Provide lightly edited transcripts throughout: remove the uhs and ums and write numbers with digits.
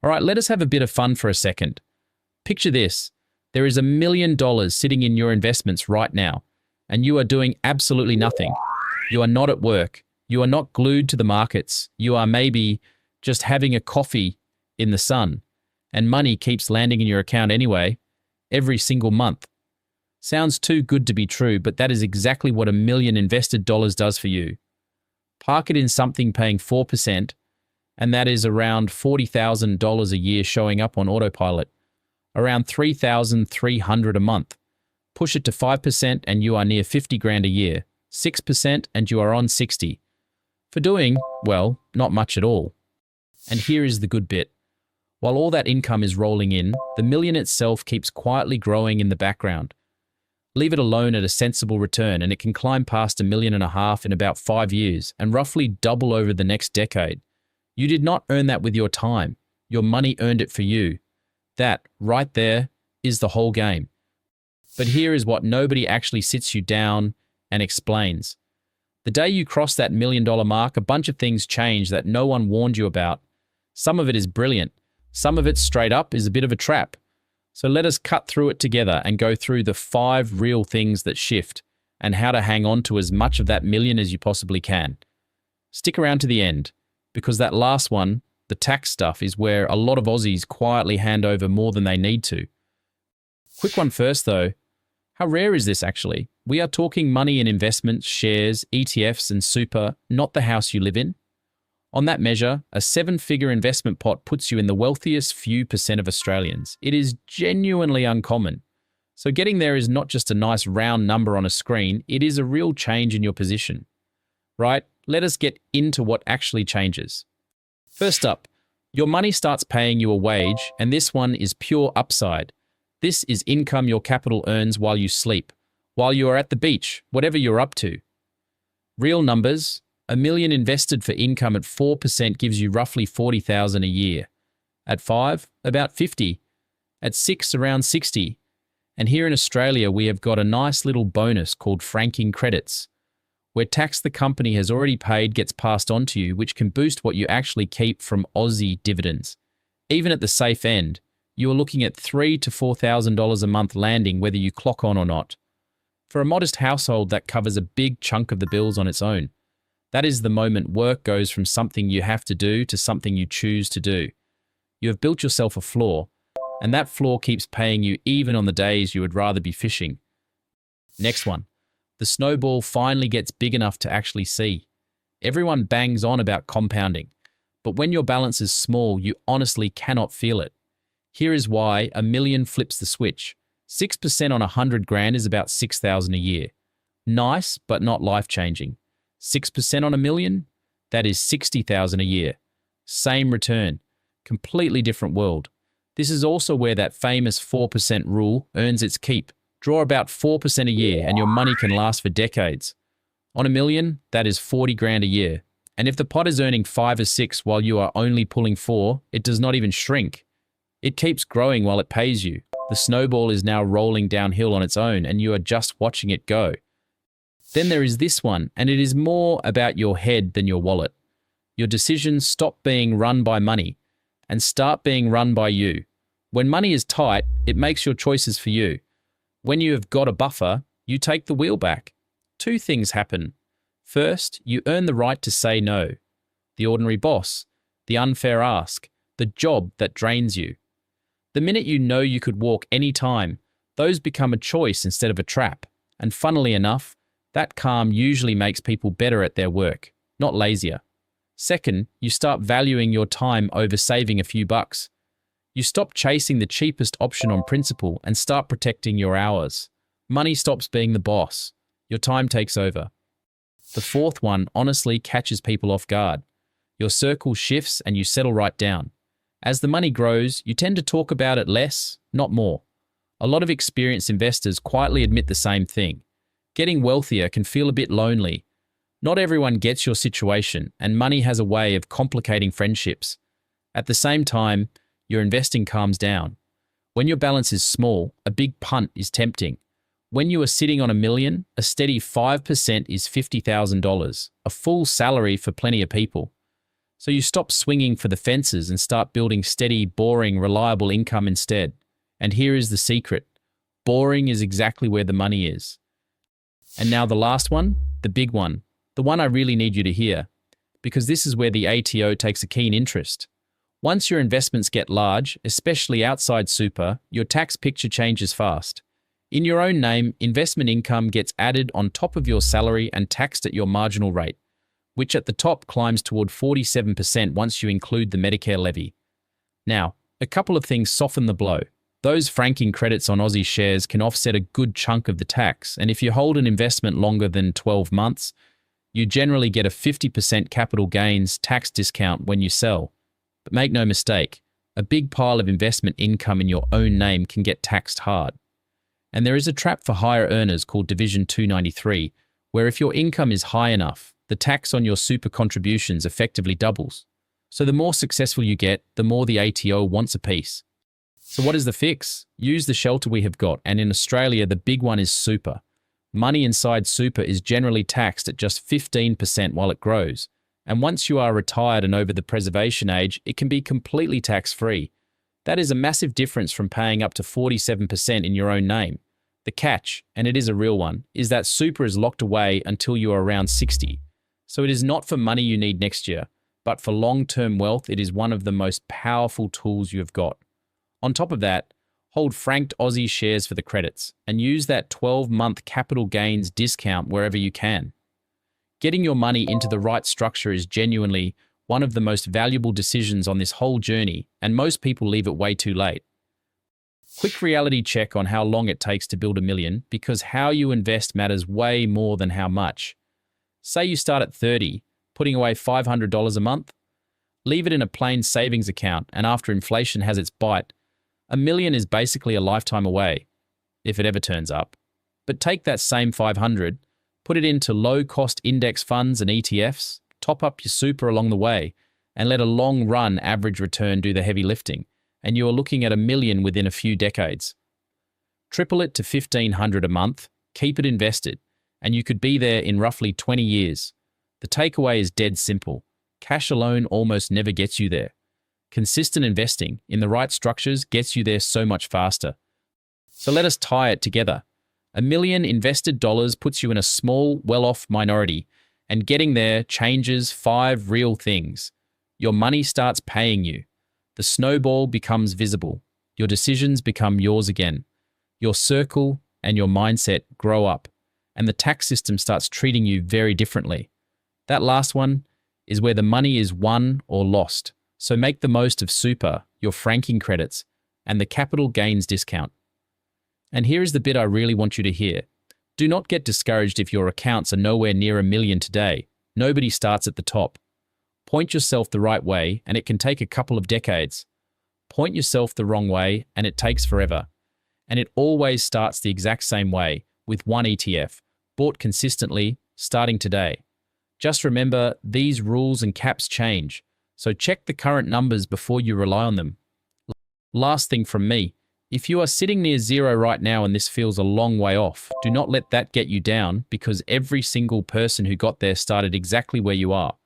All right, let us have a bit of fun for a second. Picture this. There is $1 million sitting in your investments right now, and you are doing absolutely nothing. You are not at work. You are not glued to the markets. You are maybe just having a coffee in the sun, and money keeps landing in your account anyway, every single month. Sounds too good to be true, but that is exactly what $1 million invested dollars does for you. Park it in something paying 4%, and that is around $40,000 a year showing up on autopilot, around $3,300 a month. Push it to 5% and you are near 50 grand a year, 6% and you are on 60. For doing, well, not much at all. And here is the good bit. While all that income is rolling in, the million itself keeps quietly growing in the background. Leave it alone at a sensible return and it can climb past $1.5 million in about 5 years and roughly double over the next decade. You did not earn that with your time. Your money earned it for you. That, right there, is the whole game. But here is what nobody actually sits you down and explains. The day you cross that $1 million mark, a bunch of things change that no one warned you about. Some of it is brilliant. Some of it straight up is a bit of a trap. So let us cut through it together and go through the 5 real things that shift and how to hang on to as much of that million as you possibly can. Stick around to the end, because that last one, the tax stuff, is where a lot of Aussies quietly hand over more than they need to. Quick one first though. How rare is this actually? We are talking money in investments, shares, ETFs and super, not the house you live in. On that measure, a 7-figure investment pot puts you in the wealthiest few percent of Australians. It is genuinely uncommon. So getting there is not just a nice round number on a screen, it is a real change in your position. Right? Let us get into what actually changes. First up, your money starts paying you a wage, and this one is pure upside. This is income your capital earns while you sleep, while you are at the beach, whatever you're up to. Real numbers, $1 million invested for income at 4% gives you roughly $40,000 a year. At 5, about 50. At 6, around 60. And here in Australia, we have got a nice little bonus called franking credits, where tax the company has already paid gets passed on to you, which can boost what you actually keep from Aussie dividends. Even at the safe end, you are looking at $3,000 to $4,000 a month landing whether you clock on or not. For a modest household, that covers a big chunk of the bills on its own. That is the moment work goes from something you have to do to something you choose to do. You have built yourself a floor, and that floor keeps paying you even on the days you would rather be fishing. Next one. The snowball finally gets big enough to actually see. Everyone bangs on about compounding, but when your balance is small, you honestly cannot feel it. Here is why $1 million flips the switch. 6% on 100 grand is about $6,000 a year. Nice, but not life-changing. 6% on $1 million? That is $60,000 a year. Same return. Completely different world. This is also where that famous 4% rule earns its keep. Draw about 4% a year and your money can last for decades. On $1 million, that is 40 grand a year. And if the pot is earning 5 or 6 while you are only pulling 4, it does not even shrink. It keeps growing while it pays you. The snowball is now rolling downhill on its own and you are just watching it go. Then there is this one, and it is more about your head than your wallet. Your decisions stop being run by money and start being run by you. When money is tight, it makes your choices for you. When you have got a buffer, you take the wheel back. 2 things happen. First, you earn the right to say no. The ordinary boss, the unfair ask, the job that drains you. The minute you know you could walk any time, those become a choice instead of a trap. And funnily enough, that calm usually makes people better at their work, not lazier. Second, you start valuing your time over saving a few bucks. You stop chasing the cheapest option on principle and start protecting your hours. Money stops being the boss. Your time takes over. The 4th one honestly catches people off guard. Your circle shifts and you settle right down. As the money grows, you tend to talk about it less, not more. A lot of experienced investors quietly admit the same thing. Getting wealthier can feel a bit lonely. Not everyone gets your situation, and money has a way of complicating friendships. At the same time, your investing calms down. When your balance is small, a big punt is tempting. When you are sitting on $1 million, a steady 5% is $50,000, a full salary for plenty of people. So you stop swinging for the fences and start building steady, boring, reliable income instead. And here is the secret. Boring is exactly where the money is. And now the last one, the big one, the one I really need you to hear, because this is where the ATO takes a keen interest. Once your investments get large, especially outside super, your tax picture changes fast. In your own name, investment income gets added on top of your salary and taxed at your marginal rate, which at the top climbs toward 47% once you include the Medicare levy. Now, a couple of things soften the blow. Those franking credits on Aussie shares can offset a good chunk of the tax, and if you hold an investment longer than 12 months, you generally get a 50% capital gains tax discount when you sell. But make no mistake, a big pile of investment income in your own name can get taxed hard. And there is a trap for higher earners called Division 293, where if your income is high enough, the tax on your super contributions effectively doubles. So the more successful you get, the more the ATO wants a piece. So what is the fix? Use the shelter we have got, and in Australia, the big one is super. Money inside super is generally taxed at just 15% while it grows. And once you are retired and over the preservation age, it can be completely tax-free. That is a massive difference from paying up to 47% in your own name. The catch, and it is a real one, is that super is locked away until you are around 60. So it is not for money you need next year, but for long-term wealth, it is one of the most powerful tools you have got. On top of that, hold franked Aussie shares for the credits and use that 12-month capital gains discount wherever you can. Getting your money into the right structure is genuinely one of the most valuable decisions on this whole journey, and most people leave it way too late. Quick reality check on how long it takes to build $1 million, because how you invest matters way more than how much. Say you start at 30, putting away $500 a month. Leave it in a plain savings account, and after inflation has its bite, $1 million is basically a lifetime away, if it ever turns up. But take that same 500, put it into low-cost index funds and ETFs, top up your super along the way, and let a long-run average return do the heavy lifting, and you are looking at $1 million within a few decades. Triple it to $1,500 a month, keep it invested, and you could be there in roughly 20 years. The takeaway is dead simple. Cash alone almost never gets you there. Consistent investing in the right structures gets you there so much faster. So let us tie it together. $1 million invested dollars puts you in a small, well-off minority, and getting there changes 5 real things. Your money starts paying you. The snowball becomes visible. Your decisions become yours again. Your circle and your mindset grow up, and the tax system starts treating you very differently. That last one is where the money is won or lost. So make the most of super, your franking credits, and the capital gains discount. And here is the bit I really want you to hear. Do not get discouraged if your accounts are nowhere near $1 million today. Nobody starts at the top. Point yourself the right way, and it can take a couple of decades. Point yourself the wrong way, and it takes forever. And it always starts the exact same way, with one ETF, bought consistently, starting today. Just remember, these rules and caps change, so check the current numbers before you rely on them. Last thing from me, if you are sitting near zero right now and this feels a long way off, do not let that get you down, because every single person who got there started exactly where you are.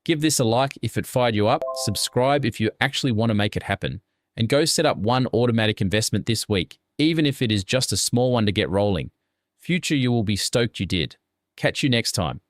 Give this a like if it fired you up, subscribe if you actually want to make it happen, and go set up one automatic investment this week, even if it is just a small one to get rolling. Future you will be stoked you did. Catch you next time.